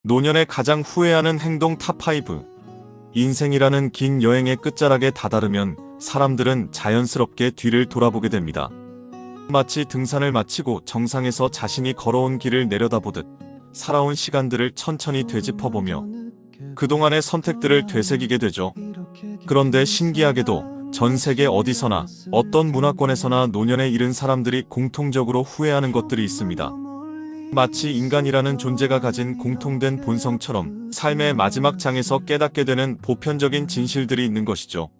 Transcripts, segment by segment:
노년에 가장 후회하는 행동 탑5. 인생이라는 긴 여행의 끝자락에 다다르면 사람들은 자연스럽게 뒤를 돌아보게 됩니다. 마치 등산을 마치고 정상에서 자신이 걸어온 길을 내려다보듯 살아온 시간들을 천천히 되짚어보며 그동안의 선택들을 되새기게 되죠. 그런데 신기하게도 전 세계 어디서나 어떤 문화권에서나 노년에 이른 사람들이 공통적으로 후회하는 것들이 있습니다. 마치 인간이라는 존재가 가진 공통된 본성처럼 삶의 마지막 장에서 깨닫게 되는 보편적인 진실들이 있는 것이죠.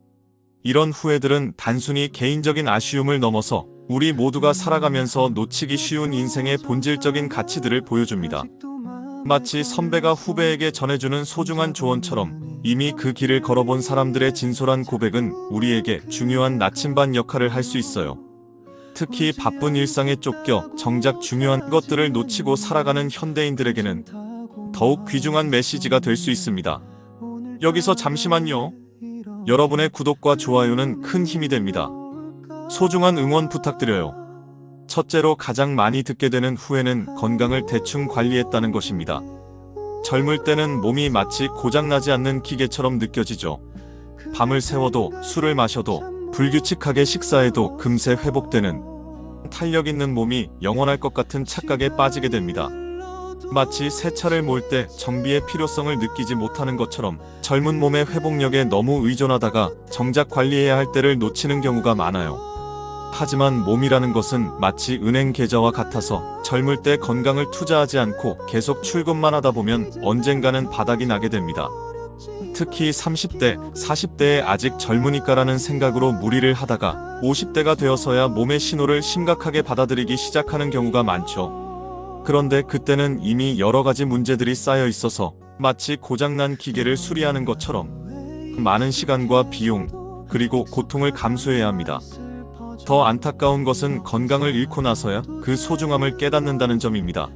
이런 후회들은 단순히 개인적인 아쉬움을 넘어서 우리 모두가 살아가면서 놓치기 쉬운 인생의 본질적인 가치들을 보여줍니다. 마치 선배가 후배에게 전해주는 소중한 조언처럼 이미 그 길을 걸어본 사람들의 진솔한 고백은 우리에게 중요한 나침반 역할을 할 수 있어요. 특히 바쁜 일상에 쫓겨 정작 중요한 것들을 놓치고 살아가는 현대인들에게는 더욱 귀중한 메시지가 될 수 있습니다. 여기서 잠시만요. 여러분의 구독과 좋아요는 큰 힘이 됩니다. 소중한 응원 부탁드려요. 첫째로 가장 많이 듣게 되는 후회는 건강을 대충 관리했다는 것입니다. 젊을 때는 몸이 마치 고장나지 않는 기계처럼 느껴지죠. 밤을 새워도 술을 마셔도 불규칙하게 식사해도 금세 회복되는 탄력 있는 몸이 영원할 것 같은 착각에 빠지게 됩니다. 마치 새 차를 몰 때 정비의 필요성을 느끼지 못하는 것처럼 젊은 몸의 회복력에 너무 의존하다가 정작 관리해야 할 때를 놓치는 경우가 많아요. 하지만 몸이라는 것은 마치 은행 계좌와 같아서 젊을 때 건강을 투자하지 않고 계속 출금만 하다 보면 언젠가는 바닥이 나게 됩니다. 특히 30대, 40대에 아직 젊으니까라는 생각으로 무리를 하다가 50대가 되어서야 몸의 신호를 심각하게 받아들이기 시작하는 경우가 많죠. 그런데 그때는 이미 여러 가지 문제들이 쌓여 있어서 마치 고장난 기계를 수리하는 것처럼 많은 시간과 비용, 그리고 고통을 감수해야 합니다. 더 안타까운 것은 건강을 잃고 나서야 그 소중함을 깨닫는다는 점입니다.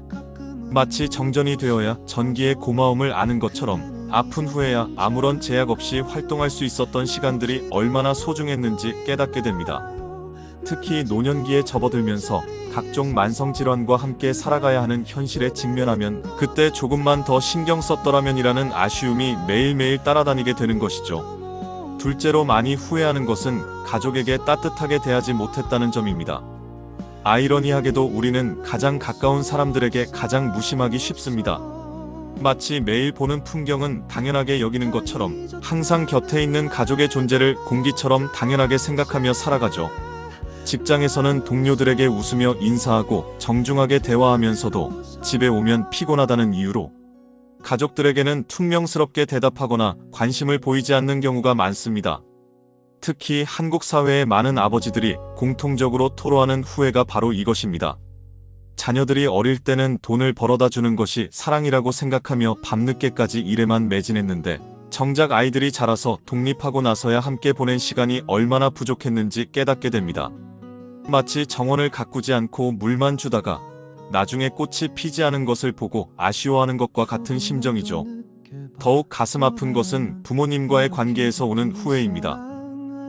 마치 정전이 되어야 전기의 고마움을 아는 것처럼 아픈 후에야 아무런 제약 없이 활동할 수 있었던 시간들이 얼마나 소중했는지 깨닫게 됩니다. 특히 노년기에 접어들면서 각종 만성질환과 함께 살아가야 하는 현실에 직면하면 그때 조금만 더 신경 썼더라면이라는 아쉬움이 매일매일 따라다니게 되는 것이죠. 둘째로 많이 후회하는 것은 가족에게 따뜻하게 대하지 못했다는 점입니다. 아이러니하게도 우리는 가장 가까운 사람들에게 가장 무심하기 쉽습니다. 마치 매일 보는 풍경은 당연하게 여기는 것처럼 항상 곁에 있는 가족의 존재를 공기처럼 당연하게 생각하며 살아가죠. 직장에서는 동료들에게 웃으며 인사하고 정중하게 대화하면서도 집에 오면 피곤하다는 이유로 가족들에게는 퉁명스럽게 대답하거나 관심을 보이지 않는 경우가 많습니다. 특히 한국 사회의 많은 아버지들이 공통적으로 토로하는 후회가 바로 이것입니다. 자녀들이 어릴 때는 돈을 벌어다 주는 것이 사랑이라고 생각하며 밤늦게까지 일에만 매진했는데 정작 아이들이 자라서 독립하고 나서야 함께 보낸 시간이 얼마나 부족했는지 깨닫게 됩니다. 마치 정원을 가꾸지 않고 물만 주다가 나중에 꽃이 피지 않은 것을 보고 아쉬워하는 것과 같은 심정이죠. 더욱 가슴 아픈 것은 부모님과의 관계에서 오는 후회입니다.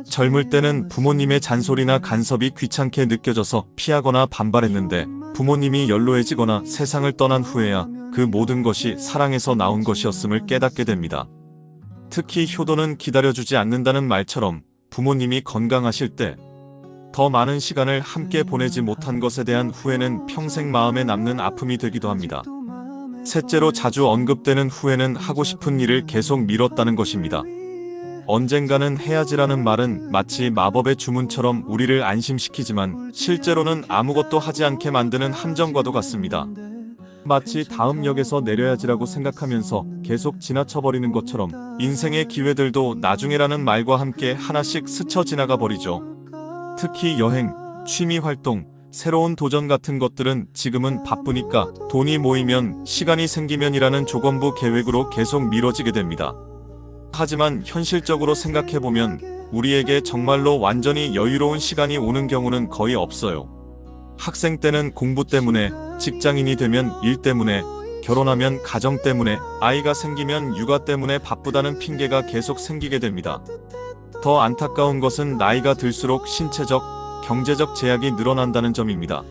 젊을 때는 부모님의 잔소리나 간섭이 귀찮게 느껴져서 피하거나 반발했는데 부모님이 연로해지거나 세상을 떠난 후에야 그 모든 것이 사랑에서 나온 것이었음을 깨닫게 됩니다. 특히 효도는 기다려주지 않는다는 말처럼 부모님이 건강하실 때 더 많은 시간을 함께 보내지 못한 것에 대한 후회는 평생 마음에 남는 아픔이 되기도 합니다. 셋째로 자주 언급되는 후회는 하고 싶은 일을 계속 미뤘다는 것입니다. 언젠가는 해야지라는 말은 마치 마법의 주문처럼 우리를 안심시키지만 실제로는 아무것도 하지 않게 만드는 함정과도 같습니다. 마치 다음 역에서 내려야지라고 생각하면서 계속 지나쳐버리는 것처럼 인생의 기회들도 나중에라는 말과 함께 하나씩 스쳐 지나가 버리죠. 특히 여행, 취미활동, 새로운 도전 같은 것들은 지금은 바쁘니까 돈이 모이면 시간이 생기면이라는 조건부 계획으로 계속 미뤄지게 됩니다. 하지만 현실적으로 생각해보면 우리에게 정말로 완전히 여유로운 시간이 오는 경우는 거의 없어요. 학생 때는 공부 때문에, 직장인이 되면 일 때문에, 결혼하면 가정 때문에, 아이가 생기면 육아 때문에 바쁘다는 핑계가 계속 생기게 됩니다. 더 안타까운 것은 나이가 들수록 신체적, 경제적 제약이 늘어난다는 점입니다.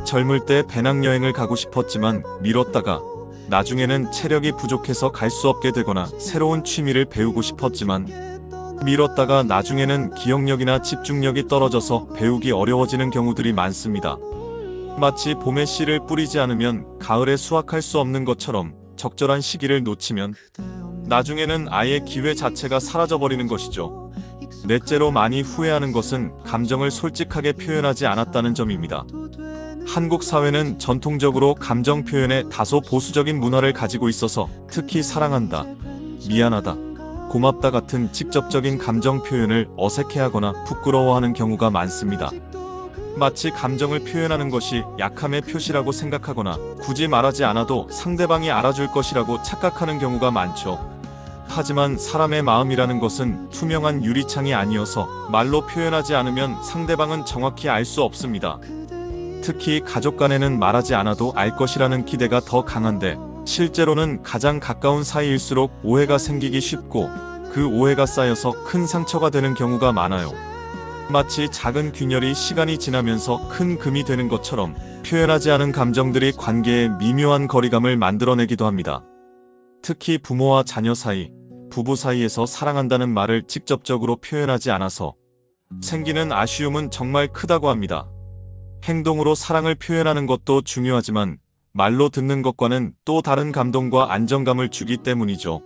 젊을 때 배낭여행을 가고 싶었지만 미뤘다가 나중에는 체력이 부족해서 갈 수 없게 되거나 새로운 취미를 배우고 싶었지만 미뤘다가 나중에는 기억력이나 집중력이 떨어져서 배우기 어려워지는 경우들이 많습니다. 마치 봄에 씨를 뿌리지 않으면 가을에 수확할 수 없는 것처럼 적절한 시기를 놓치면 나중에는 아예 기회 자체가 사라져버리는 것이죠. 넷째로 많이 후회하는 것은 감정을 솔직하게 표현하지 않았다는 점입니다. 한국 사회는 전통적으로 감정 표현에 다소 보수적인 문화를 가지고 있어서 특히 사랑한다, 미안하다, 고맙다 같은 직접적인 감정 표현을 어색해하거나 부끄러워하는 경우가 많습니다. 마치 감정을 표현하는 것이 약함의 표시라고 생각하거나 굳이 말하지 않아도 상대방이 알아줄 것이라고 착각하는 경우가 많죠. 하지만 사람의 마음이라는 것은 투명한 유리창이 아니어서 말로 표현하지 않으면 상대방은 정확히 알 수 없습니다. 특히 가족 간에는 말하지 않아도 알 것이라는 기대가 더 강한데 실제로는 가장 가까운 사이일수록 오해가 생기기 쉽고 그 오해가 쌓여서 큰 상처가 되는 경우가 많아요. 마치 작은 균열이 시간이 지나면서 큰 금이 되는 것처럼 표현하지 않은 감정들이 관계에 미묘한 거리감을 만들어내기도 합니다. 특히 부모와 자녀 사이, 부부 사이에서 사랑한다는 말을 직접적으로 표현하지 않아서 생기는 아쉬움은 정말 크다고 합니다. 행동으로 사랑을 표현하는 것도 중요하지만 말로 듣는 것과는 또 다른 감동과 안정감을 주기 때문이죠.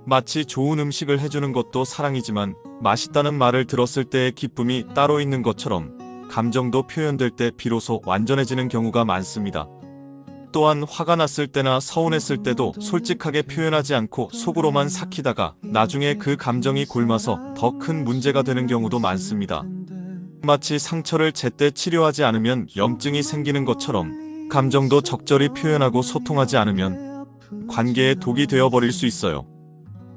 마치 좋은 음식을 해주는 것도 사랑이지만 맛있다는 말을 들었을 때의 기쁨이 따로 있는 것처럼 감정도 표현될 때 비로소 완전해지는 경우가 많습니다. 또한 화가 났을 때나 서운했을 때도 솔직하게 표현하지 않고 속으로만 삭히다가 나중에 그 감정이 골마서 더 큰 문제가 되는 경우도 많습니다. 마치 상처를 제때 치료하지 않으면 염증이 생기는 것처럼 감정도 적절히 표현하고 소통하지 않으면 관계에 독이 되어버릴 수 있어요.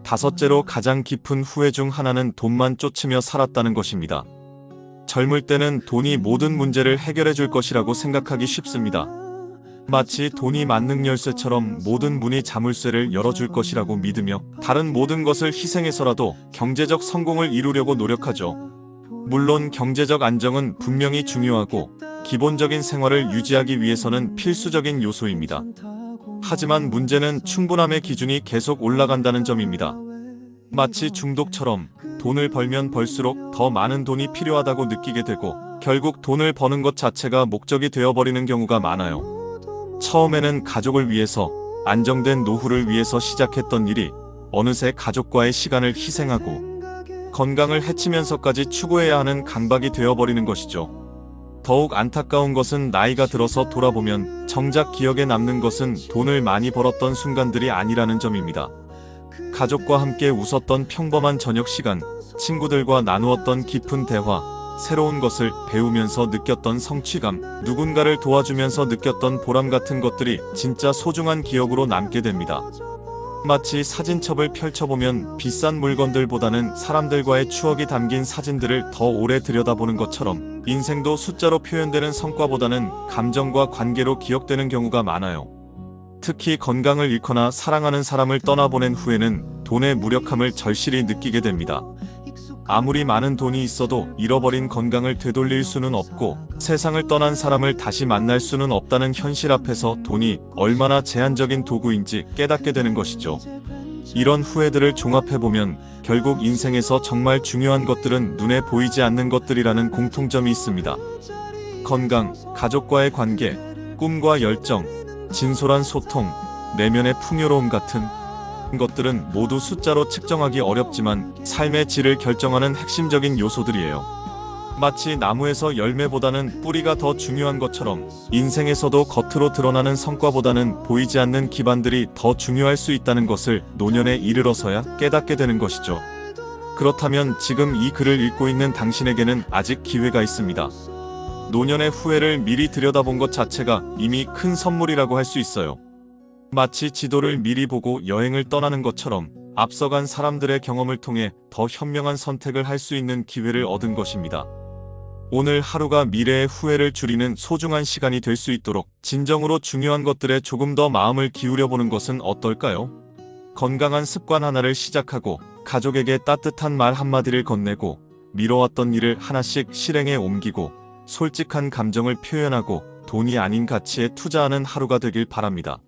다섯째로 가장 깊은 후회 중 하나는 돈만 쫓으며 살았다는 것입니다. 젊을 때는 돈이 모든 문제를 해결해 줄 것이라고 생각하기 쉽습니다. 마치 돈이 만능 열쇠처럼 모든 문이 자물쇠를 열어줄 것이라고 믿으며 다른 모든 것을 희생해서라도 경제적 성공을 이루려고 노력하죠. 물론 경제적 안정은 분명히 중요하고 기본적인 생활을 유지하기 위해서는 필수적인 요소입니다. 하지만 문제는 충분함의 기준이 계속 올라간다는 점입니다. 마치 중독처럼 돈을 벌면 벌수록 더 많은 돈이 필요하다고 느끼게 되고 결국 돈을 버는 것 자체가 목적이 되어버리는 경우가 많아요. 처음에는 가족을 위해서, 안정된 노후를 위해서 시작했던 일이 어느새 가족과의 시간을 희생하고 건강을 해치면서까지 추구해야 하는 강박이 되어버리는 것이죠. 더욱 안타까운 것은 나이가 들어서 돌아보면 정작 기억에 남는 것은 돈을 많이 벌었던 순간들이 아니라는 점입니다. 가족과 함께 웃었던 평범한 저녁 시간, 친구들과 나누었던 깊은 대화, 새로운 것을 배우면서 느꼈던 성취감, 누군가를 도와주면서 느꼈던 보람 같은 것들이 진짜 소중한 기억으로 남게 됩니다. 마치 사진첩을 펼쳐보면 비싼 물건들보다는 사람들과의 추억이 담긴 사진들을 더 오래 들여다보는 것처럼 인생도 숫자로 표현되는 성과보다는 감정과 관계로 기억되는 경우가 많아요. 특히 건강을 잃거나 사랑하는 사람을 떠나보낸 후에는 돈의 무력함을 절실히 느끼게 됩니다. 아무리 많은 돈이 있어도 잃어버린 건강을 되돌릴 수는 없고 세상을 떠난 사람을 다시 만날 수는 없다는 현실 앞에서 돈이 얼마나 제한적인 도구인지 깨닫게 되는 것이죠. 이런 후회들을 종합해보면 결국 인생에서 정말 중요한 것들은 눈에 보이지 않는 것들이라는 공통점이 있습니다. 건강, 가족과의 관계, 꿈과 열정, 진솔한 소통, 내면의 풍요로움 같은 것들은 모두 숫자로 측정하기 어렵지만 삶의 질을 결정하는 핵심적인 요소들이에요. 마치 나무에서 열매보다는 뿌리가 더 중요한 것처럼 인생에서도 겉으로 드러나는 성과보다는 보이지 않는 기반들이 더 중요할 수 있다는 것을 노년에 이르러서야 깨닫게 되는 것이죠. 그렇다면 지금 이 글을 읽고 있는 당신에게는 아직 기회가 있습니다. 노년의 후회를 미리 들여다본 것 자체가 이미 큰 선물이라고 할 수 있어요. 마치 지도를 미리 보고 여행을 떠나는 것처럼 앞서간 사람들의 경험을 통해 더 현명한 선택을 할 수 있는 기회를 얻은 것입니다. 오늘 하루가 미래의 후회를 줄이는 소중한 시간이 될 수 있도록 진정으로 중요한 것들에 조금 더 마음을 기울여보는 것은 어떨까요? 건강한 습관 하나를 시작하고 가족에게 따뜻한 말 한마디를 건네고 미뤄왔던 일을 하나씩 실행에 옮기고 솔직한 감정을 표현하고 돈이 아닌 가치에 투자하는 하루가 되길 바랍니다.